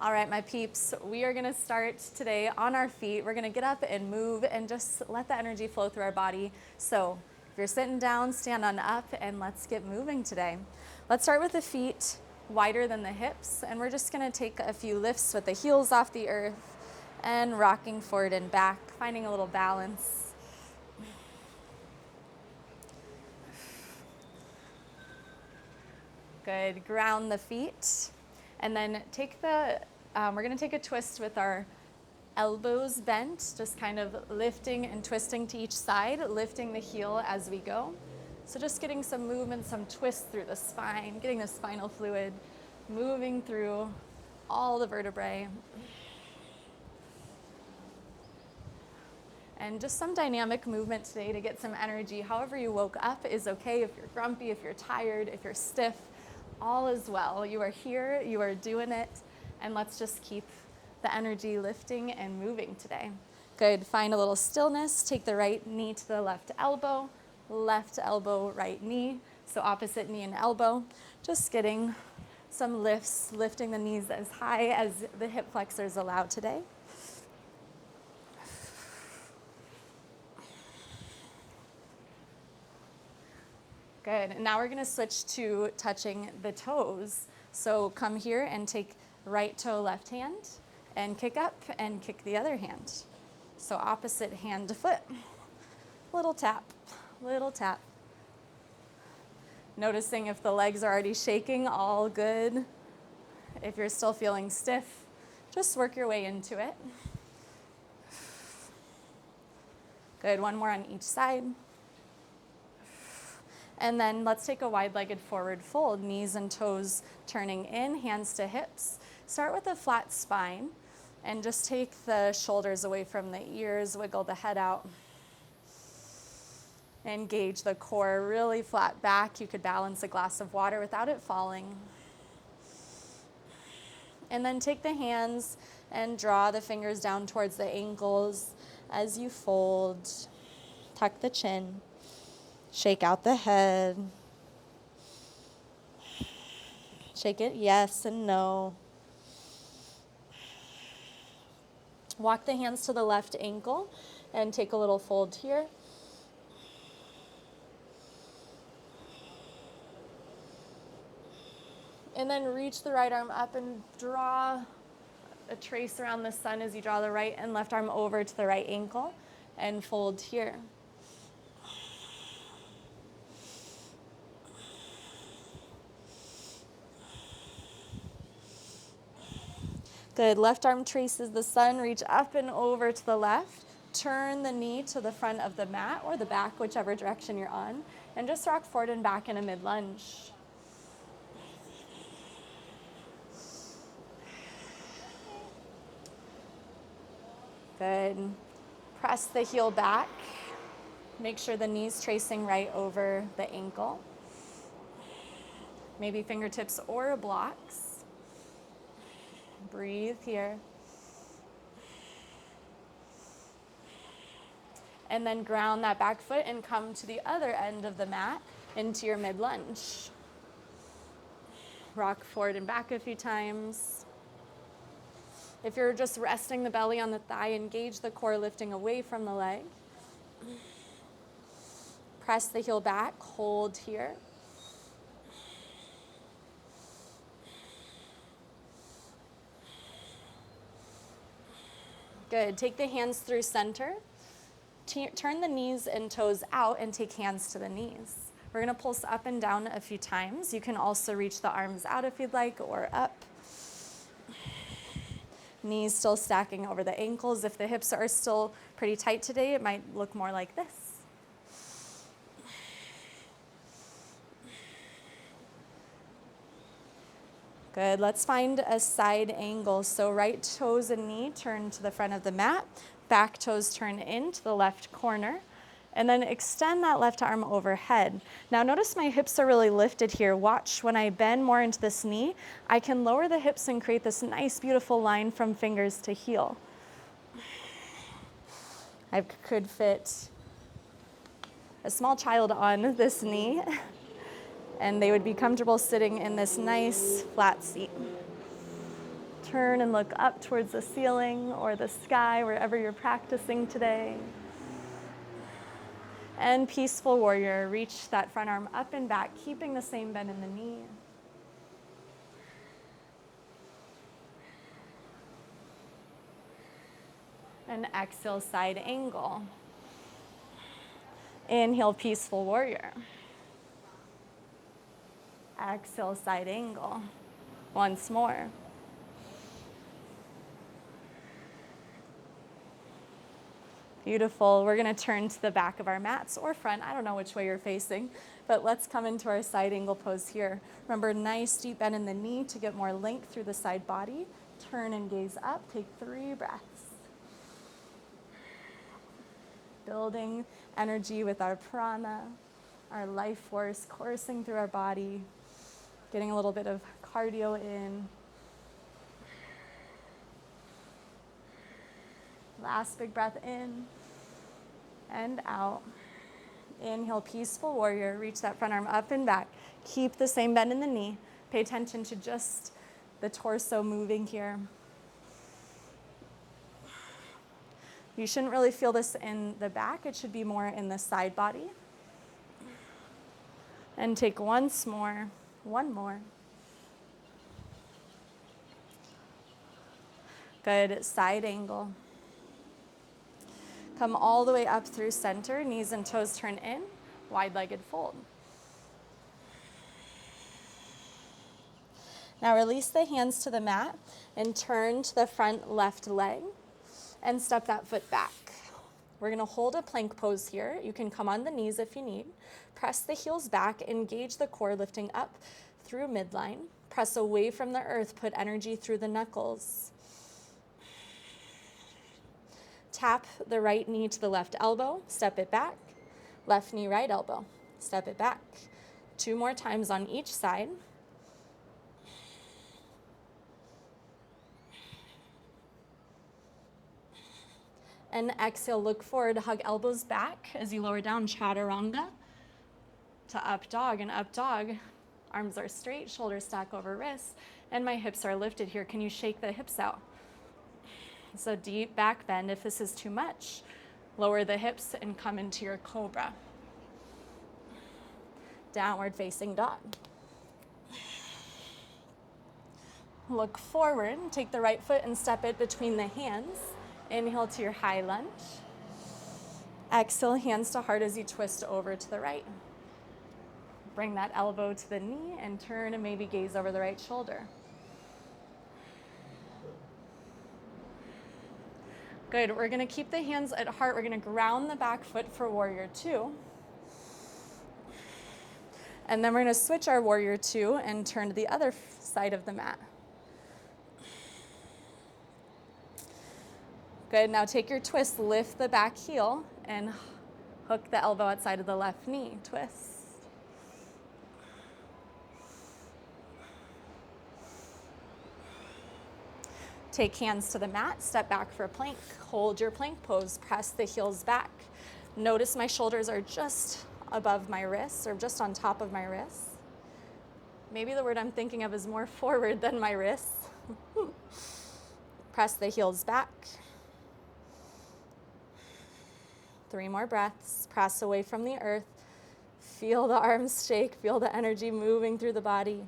All right, my peeps, we are gonna start today on our feet. We're gonna get up and move and just let the energy flow through our body. So if you're sitting down, stand on up and let's get moving today. Let's start with the feet wider than the hips, and we're just gonna take a few lifts with the heels off the earth and rocking forward and back, finding a little balance. Good, ground the feet. And then we're gonna take a twist with our elbows bent, just kind of lifting and twisting to each side, lifting the heel as we go. So just getting some movement, some twists through the spine, getting the spinal fluid moving through all the vertebrae. And just some dynamic movement today to get some energy. However you woke up is okay. If you're grumpy, if you're tired, if you're stiff, all is well. You are here, you are doing it, and let's just keep the energy lifting and moving today. Good, find a little stillness. Take the right knee to the left elbow, right knee. So opposite knee and elbow. Just getting some lifts, lifting the knees as high as the hip flexors allow today. Good, and now we're gonna switch to touching the toes. So come here and take right toe, left hand, and kick up and kick the other hand. So opposite hand to foot. Little tap, little tap. Noticing if the legs are already shaking, all good. If you're still feeling stiff, just work your way into it. Good, one more on each side. And then let's take a wide-legged forward fold, knees and toes turning in, hands to hips. Start with a flat spine and just take the shoulders away from the ears, wiggle the head out. Engage the core, really flat back. You could balance a glass of water without it falling. And then take the hands and draw the fingers down towards the ankles as you fold. Tuck the chin. Shake out the head. Shake it yes and no. Walk the hands to the left ankle and take a little fold here. And then reach the right arm up and draw a trace around the sun as you draw the right and left arm over to the right ankle and fold here. Good, left arm traces the sun, reach up and over to the left. Turn the knee to the front of the mat or the back, whichever direction you're on, and just rock forward and back in a mid-lunge. Good. Press the heel back. Make sure the knee's tracing right over the ankle. Maybe fingertips or blocks. Breathe here. And then ground that back foot and come to the other end of the mat into your mid-lunge. Rock forward and back a few times. If you're just resting the belly on the thigh, engage the core lifting away from the leg. Press the heel back, hold here. Good, take the hands through center. Turn the knees and toes out and take hands to the knees. We're gonna pulse up and down a few times. You can also reach the arms out if you'd like, or up. Knees still stacking over the ankles. If the hips are still pretty tight today, it might look more like this. Good, let's find a side angle. So right toes and knee turn to the front of the mat, back toes turn into the left corner, and then extend that left arm overhead. Now notice my hips are really lifted here. Watch when I bend more into this knee, I can lower the hips and create this nice, beautiful line from fingers to heel. I could fit a small child on this knee and they would be comfortable sitting in this nice flat seat. Turn and look up towards the ceiling or the sky, wherever you're practicing today. And peaceful warrior, reach that front arm up and back, keeping the same bend in the knee. And exhale, side angle. Inhale, peaceful warrior. Exhale, side angle. Once more. Beautiful. We're going to turn to the back of our mats or front. I don't know which way you're facing, but let's come into our side angle pose here. Remember, nice deep bend in the knee to get more length through the side body. Turn and gaze up. Take 3 breaths. Building energy with our prana, our life force coursing through our body, getting a little bit of cardio in. Last big breath in and out. Inhale, peaceful warrior. Reach that front arm up and back. Keep the same bend in the knee. Pay attention to just the torso moving here. You shouldn't really feel this in the back. It should be more in the side body. And take one more. Good, side angle. Come all the way up through center, knees and toes turn in, wide-legged fold. Now release the hands to the mat and turn to the front left leg and step that foot back. We're gonna hold a plank pose here. You can come on the knees if you need. Press the heels back, engage the core, lifting up through midline. Press away from the earth, put energy through the knuckles. Tap the right knee to the left elbow, step it back. Left knee, right elbow, step it back. 2 more times on each side. And exhale, look forward, hug elbows back as you lower down, chaturanga to up dog. And up dog, arms are straight, shoulders stack over wrists, and my hips are lifted here. Can you shake the hips out? So deep back bend. If this is too much, lower the hips and come into your cobra. Downward facing dog. Look forward, take the right foot and step it between the hands. Inhale to your high lunge. Exhale, hands to heart as you twist over to the right. Bring that elbow to the knee and turn and maybe gaze over the right shoulder. Good, we're gonna keep the hands at heart. We're gonna ground the back foot for warrior 2. And then we're gonna switch our warrior 2 and turn to the other side of the mat. Good, now take your twist, lift the back heel and hook the elbow outside of the left knee, twist. Take hands to the mat, step back for a plank. Hold your plank pose, press the heels back. Notice my shoulders are just above my wrists or just on top of my wrists. Maybe the word I'm thinking of is more forward than my wrists. Press the heels back. 3 more breaths, press away from the earth. Feel the arms shake, feel the energy moving through the body.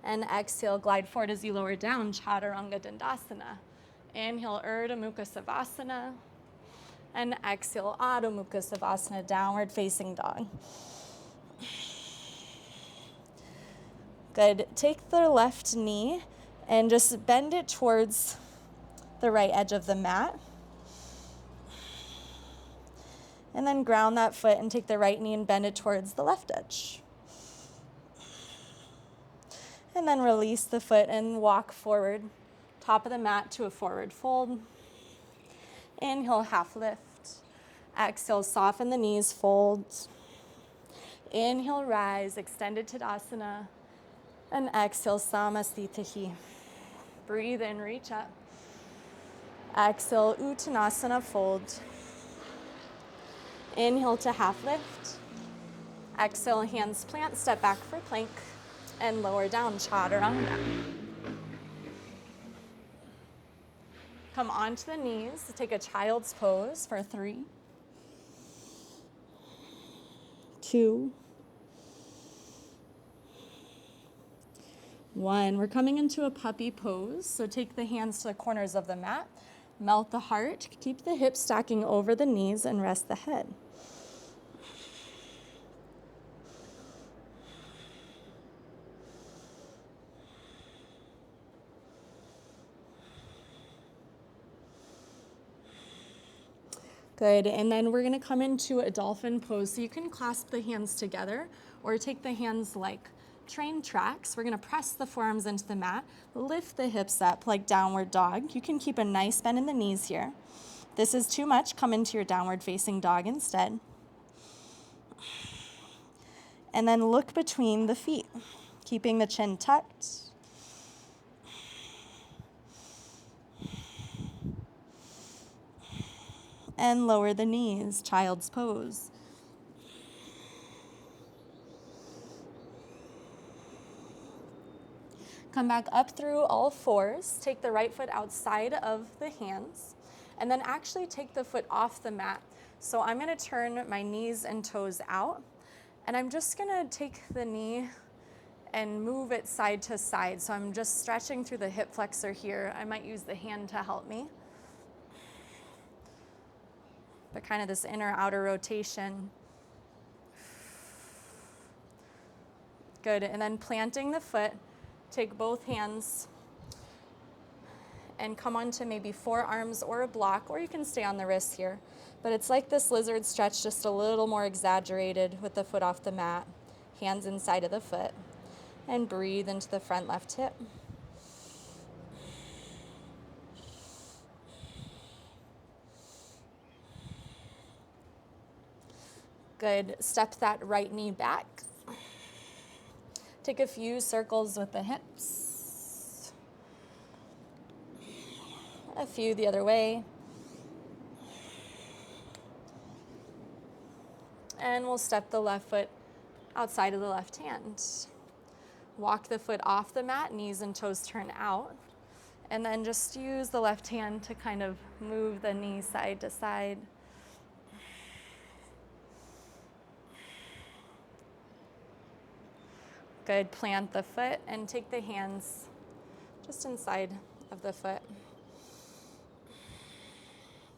And exhale, glide forward as you lower down, Chaturanga Dandasana. Inhale, Urdhva Mukha Savasana. And exhale, Adho Mukha Savasana, downward facing dog. Good, take the left knee and just bend it towards the right edge of the mat. And then ground that foot and take the right knee and bend it towards the left edge. And then release the foot and walk forward, top of the mat to a forward fold. Inhale, half lift. Exhale, soften the knees, fold. Inhale, rise, extended Tadasana. And exhale, Samastitihi. Breathe in, reach up. Exhale, Uttanasana, fold. Inhale to half lift. Exhale, hands plant, step back for plank. And lower down, Chaturanga. Come onto the knees, take a child's pose for 3, 2, 1. We're coming into a puppy pose, so take the hands to the corners of the mat, melt the heart, keep the hips stacking over the knees, and rest the head. Good, and then we're gonna come into a dolphin pose. So you can clasp the hands together or take the hands like train tracks. We're gonna press the forearms into the mat, lift the hips up like downward dog. You can keep a nice bend in the knees here. If this is too much, come into your downward facing dog instead. And then look between the feet, keeping the chin tucked. And lower the knees, child's pose. Come back up through all fours. Take the right foot outside of the hands, and then actually take the foot off the mat. So I'm gonna turn my knees and toes out, and I'm just gonna take the knee and move it side to side. So I'm just stretching through the hip flexor here. I might use the hand to help me. But kind of this inner outer rotation. Good, and then planting the foot, take both hands and come onto maybe forearms or a block, or you can stay on the wrists here. But it's like this lizard stretch, just a little more exaggerated with the foot off the mat, hands inside of the foot, and breathe into the front left hip. Good. Step that right knee back. Take a few circles with the hips. A few the other way. And we'll step the left foot outside of the left hand. Walk the foot off the mat, knees and toes turn out. And then just use the left hand to kind of move the knee side to side. Good, plant the foot and take the hands just inside of the foot.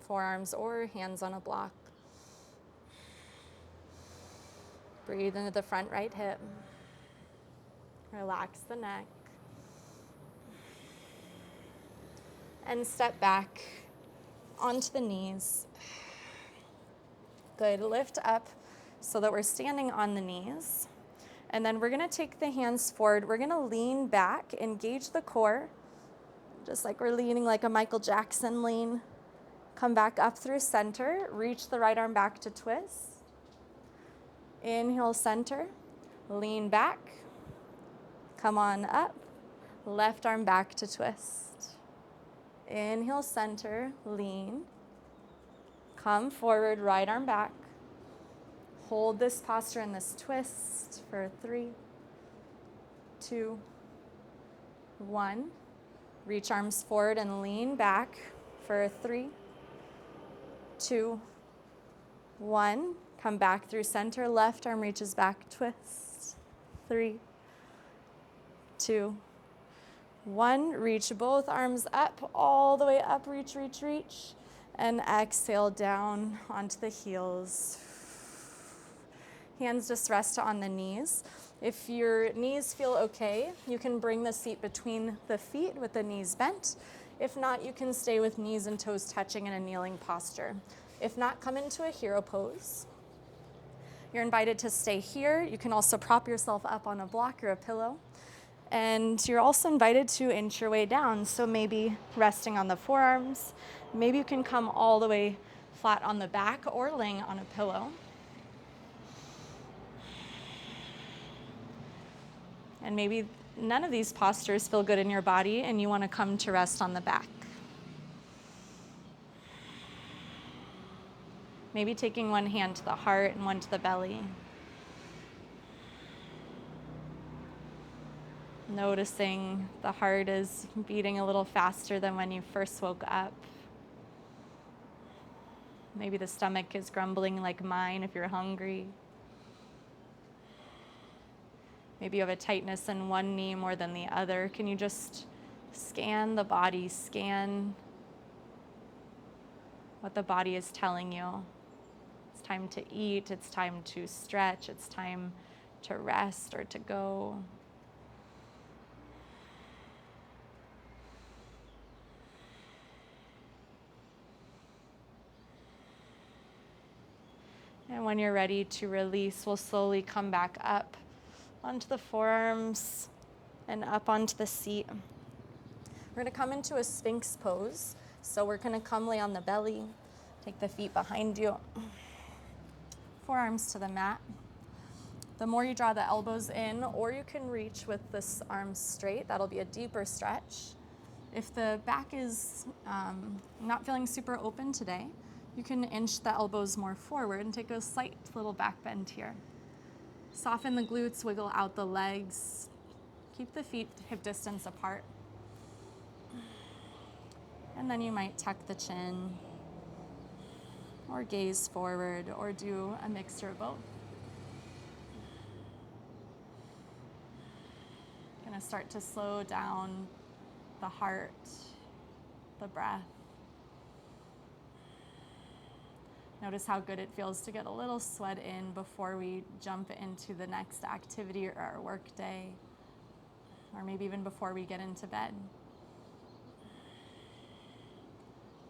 Forearms or hands on a block. Breathe into the front right hip. Relax the neck. And step back onto the knees. Good, lift up so that we're standing on the knees. And then we're gonna take the hands forward. We're gonna lean back, engage the core, just like we're leaning like a Michael Jackson lean. Come back up through center, reach the right arm back to twist. Inhale, center, lean back, come on up, left arm back to twist. Inhale, center, lean, come forward, right arm back. Hold this posture and this twist for 3, 2, 1. Reach arms forward and lean back for 3, 2, 1. Come back through center, left arm reaches back, twist. 3, 2, 1. Reach both arms up, all the way up, reach, reach, reach. And exhale down onto the heels. Hands just rest on the knees. If your knees feel okay, you can bring the seat between the feet with the knees bent. If not, you can stay with knees and toes touching in a kneeling posture. If not, come into a hero pose. You're invited to stay here. You can also prop yourself up on a block or a pillow. And you're also invited to inch your way down. So maybe resting on the forearms. Maybe you can come all the way flat on the back or laying on a pillow. And maybe none of these postures feel good in your body and you want to come to rest on the back. Maybe taking one hand to the heart and one to the belly. Noticing the heart is beating a little faster than when you first woke up. Maybe the stomach is grumbling like mine if you're hungry. Maybe you have a tightness in one knee more than the other. Can you just scan the body, scan what the body is telling you? It's time to eat, it's time to stretch, it's time to rest or to go. And when you're ready to release, we'll slowly come back up onto the forearms and up onto the seat. We're going to come into a Sphinx pose. So we're going to come lay on the belly, take the feet behind you, forearms to the mat. The more you draw the elbows in, or you can reach with this arms straight, that'll be a deeper stretch. If the back is not feeling super open today, you can inch the elbows more forward and take a slight little back bend here. Soften the glutes, wiggle out the legs. Keep the feet hip distance apart. And then you might tuck the chin or gaze forward or do a mixture of both. Gonna start to slow down the heart, the breath. Notice how good it feels to get a little sweat in before we jump into the next activity or our work day, or maybe even before we get into bed.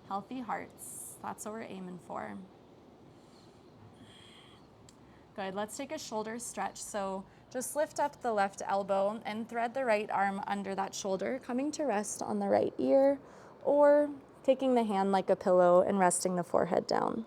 Healthy hearts, that's what we're aiming for. Good, let's take a shoulder stretch. So just lift up the left elbow and thread the right arm under that shoulder, coming to rest on the right ear, or taking the hand like a pillow and resting the forehead down.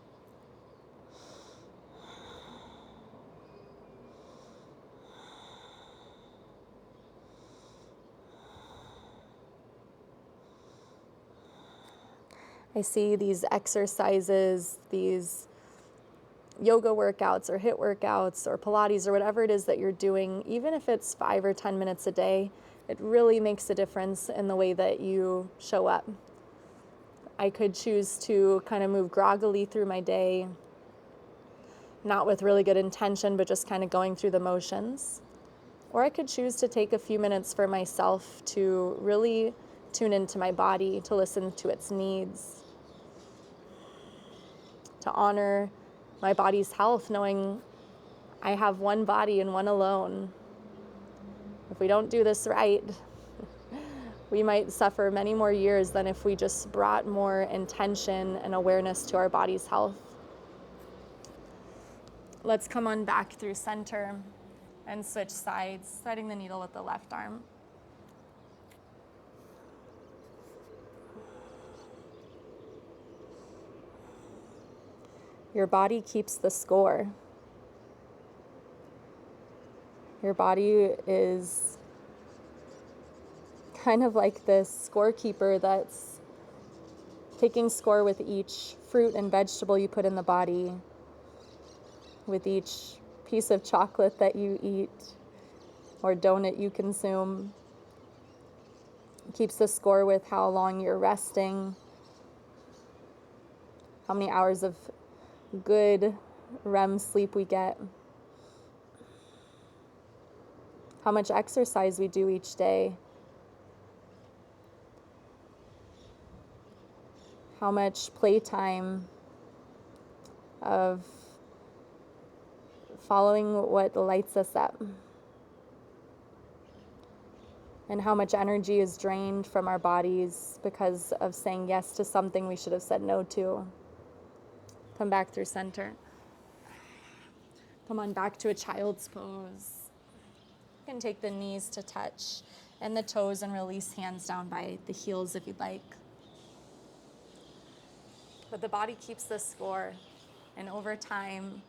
I see these exercises, these yoga workouts or HIIT workouts or Pilates or whatever it is that you're doing, even if it's 5 or 10 minutes a day, it really makes a difference in the way that you show up. I could choose to kind of move groggily through my day, not with really good intention, but just kind of going through the motions. Or I could choose to take a few minutes for myself to really tune into my body, to listen to its needs, to honor my body's health, knowing I have one body and one alone. If we don't do this right, we might suffer many more years than if we just brought more intention and awareness to our body's health. Let's come on back through center and switch sides, threading the needle with the left arm. Your body keeps the score. Your body is kind of like this scorekeeper that's taking score with each fruit and vegetable you put in the body, with each piece of chocolate that you eat or donut you consume. It keeps the score with how long you're resting, how many hours of good REM sleep we get, how much exercise we do each day, how much playtime of following what lights us up, and how much energy is drained from our bodies because of saying yes to something we should have said no to. Come back through center. Come on back to a child's pose. You can take the knees to touch and the toes and release hands down by the heels if you'd like. But the body keeps the score, and over time,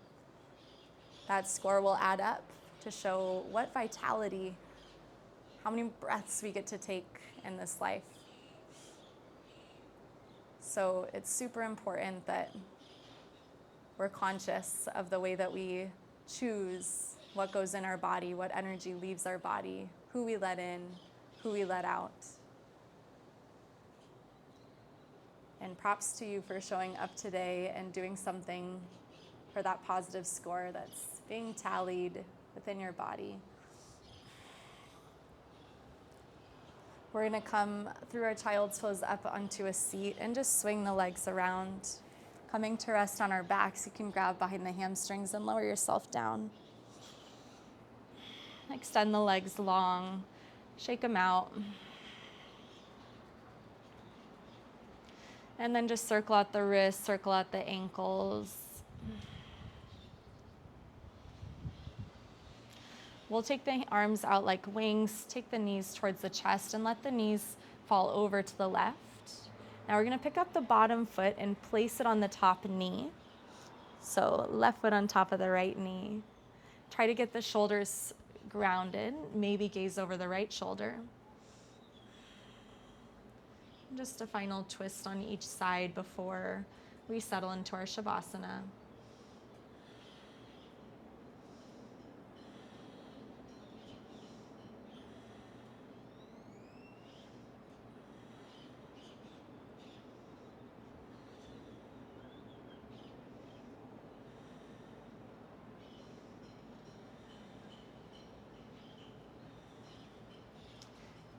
that score will add up to show what vitality, how many breaths we get to take in this life. So it's super important that we're conscious of the way that we choose what goes in our body, what energy leaves our body, who we let in, who we let out. And props to you for showing up today and doing something for that positive score that's being tallied within your body. We're going to come through our child's pose up onto a seat and just swing the legs around. Coming to rest on our backs, you can grab behind the hamstrings and lower yourself down. Extend the legs long, shake them out. And then just circle out the wrists, circle out the ankles. We'll take the arms out like wings, take the knees towards the chest, and let the knees fall over to the left. Now we're going to pick up the bottom foot and place it on the top knee. So left foot on top of the right knee. Try to get the shoulders grounded, maybe gaze over the right shoulder. Just a final twist on each side before we settle into our Shavasana.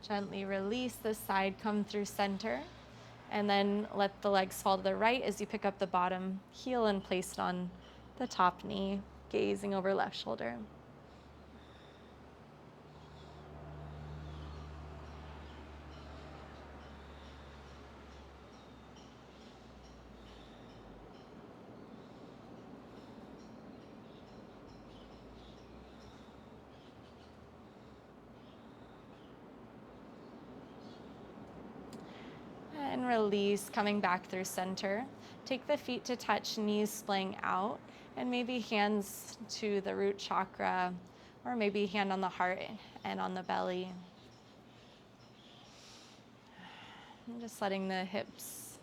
Gently release the side, come through center, and then let the legs fall to the right as you pick up the bottom heel and place it on the top knee, gazing over left shoulder. And release, coming back through center. Take the feet to touch, knees splaying out, and maybe hands to the root chakra, or maybe hand on the heart and on the belly. And just letting the hips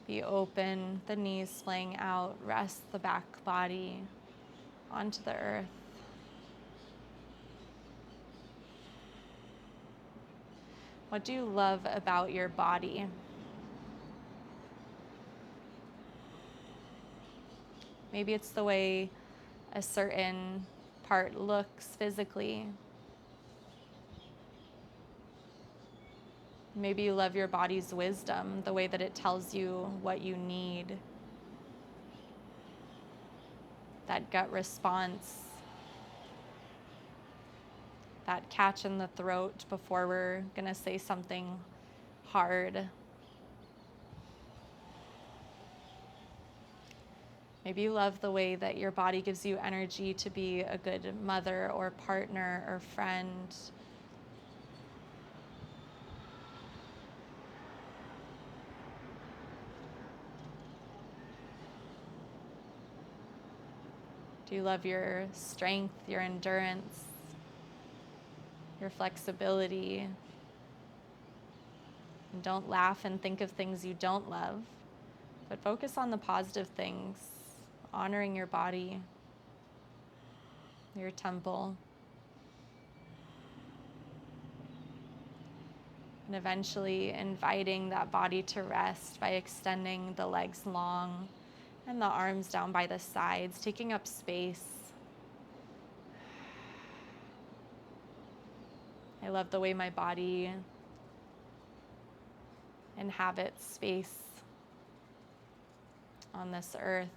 be open, the knees splaying out, rest the back body onto the earth. What do you love about your body? Maybe it's the way a certain part looks physically. Maybe you love your body's wisdom, the way that it tells you what you need. That gut response, that catch in the throat before we're gonna say something hard. Maybe you love the way that your body gives you energy to be a good mother or partner or friend. Do you love your strength, your endurance, your flexibility? And don't laugh and think of things you don't love, but focus on the positive things. Honoring your body, your temple, and eventually inviting that body to rest by extending the legs long and the arms down by the sides, taking up space. I love the way my body inhabits space on this earth.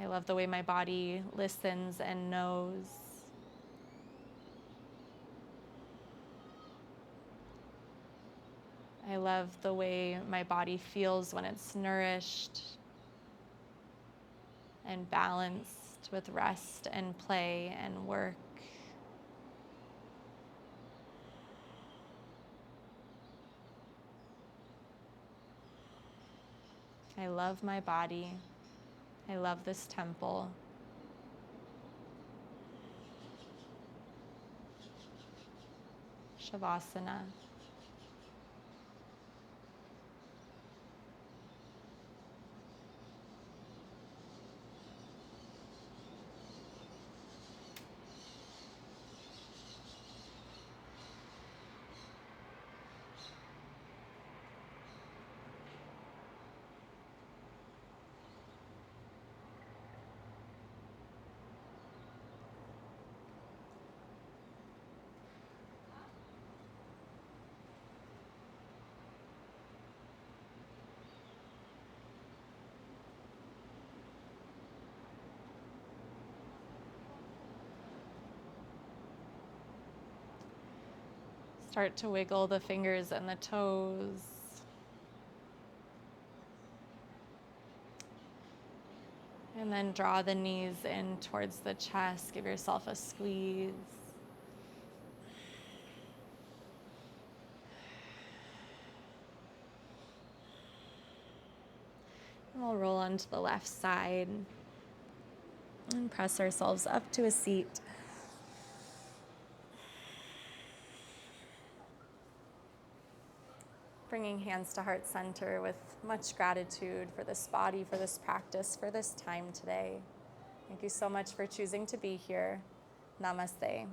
I love the way my body listens and knows. I love the way my body feels when it's nourished and balanced with rest and play and work. I love my body. I love this temple. Shavasana. Start to wiggle the fingers and the toes. And then draw the knees in towards the chest. Give yourself a squeeze. And we'll roll onto the left side and press ourselves up to a seat. Bringing hands to heart center with much gratitude for this body, for this practice, for this time today. Thank you so much for choosing to be here. Namaste.